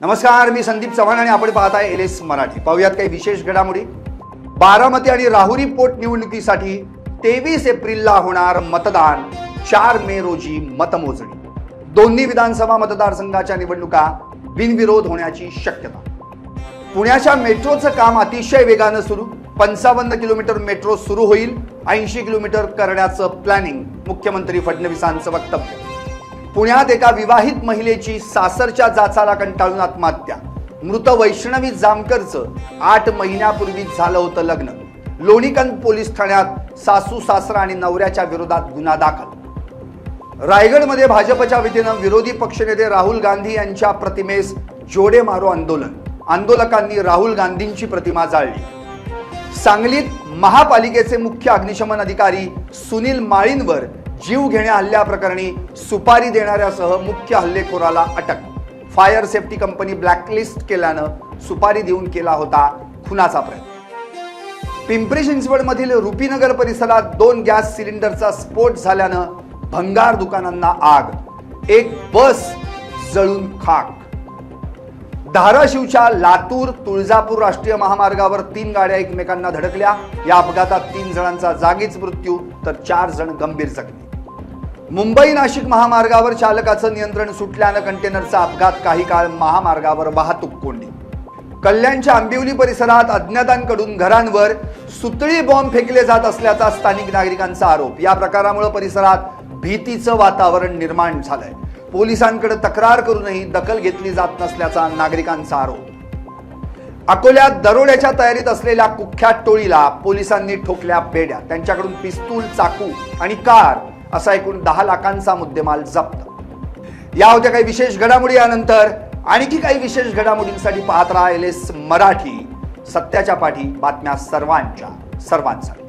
नमस्कार, मी संदीप चव्हाण आणि आपण पाहताय एलएस मराठी। पाहूयात काही विशेष घडामोडी। बारामती आणि राहुरी पोटनिवडणुकीसाठी 23 एप्रिलला होणार मतदान। 4 मे रोजी मतमोजणी। दोन्ही विधानसभा मतदारसंघाच्या निवडणुका बिनविरोध होण्याची शक्यता। पुण्याच्या मेट्रोचं काम अतिशय वेगानं सुरू। 55 किलोमीटर मेट्रो सुरू होईल। 80 किलोमीटर करण्याचं प्लॅनिंग। मुख्यमंत्री फडणवीसांचं वक्तव्य। पुण्यात एका विवाहित महिलेची सासरच्या जाचाला कंटाळून आत्महत्या। मृत वैष्णवी जामकरचं 8 महिन्यापूर्वी झालं होतं लग्न। लोणीकंद पोलीस ठाण्यात सासू सासरा आणि नवऱ्याच्या विरोधात गुन्हा दाखल। रायगडमध्ये भाजपच्या वतीनं विरोधी पक्षनेते राहुल गांधी यांच्या प्रतिमेस जोडे मारो आंदोलन। आंदोलकांनी राहुल गांधींची प्रतिमा जाळली। सांगलीत महापालिकेचे मुख्य अग्निशमन अधिकारी सुनील माळींवर जीव घेण्या हल्ल्याप्रकरणी सुपारी देणाऱ्यासह मुख्य हल्लेखोराला अटक। फायर सेफ्टी कंपनी ब्लॅकलिस्ट केल्यानं सुपारी देऊन केला होता खुनाचा प्रयत्न। पिंपरी चिंचवडमधील रुपीनगर परिसरात 2 गॅस सिलेंडरचा स्फोट झाल्यानं भंगार दुकानांना आग। एक बस जळून खाक। धाराशिवच्या लातूर तुळजापूर राष्ट्रीय महामार्गावर 3 गाड्या एकमेकांना धडकल्या। या अपघातात 3 जणांचा जागीच मृत्यू तर 4 जण गंभीर जखमी। मुंबई नाशिक महामार्गावर चालकाचं नियंत्रण सुटल्यानं कंटेनरचा अपघात। काही काळ महामार्गावर वाहतूक कोंडी। कल्याणच्या आंबिवली परिसरात अज्ञातांकडून घरांवर सुतळी बॉम्ब फेकले जात असल्याचा स्थानिक नागरिकांचा आरोप। या प्रकारामुळे परिसरात भीतीचं वातावरण निर्माण झालंय। पोलिसांकडे तक्रार करूनही दखल घेतली जात नसल्याचा नागरिकांचा आरोप। अकोल्यात दरोड्याच्या तयारीत असलेल्या कुख्यात टोळीला पोलिसांनी ठोकल्या बेड्या। त्यांच्याकडून पिस्तूल, चाकू आणि कार असा एकूण 10 लाखांचा मुद्देमाल जप्त। या होत्या काही विशेष घडामोडी। यानंतर आणखी काही विशेष घडामोडींसाठी पाहत राहा एलएस मराठी। सत्याच्या पाठी बातम्या सर्वांच्या सर्वांसाठी।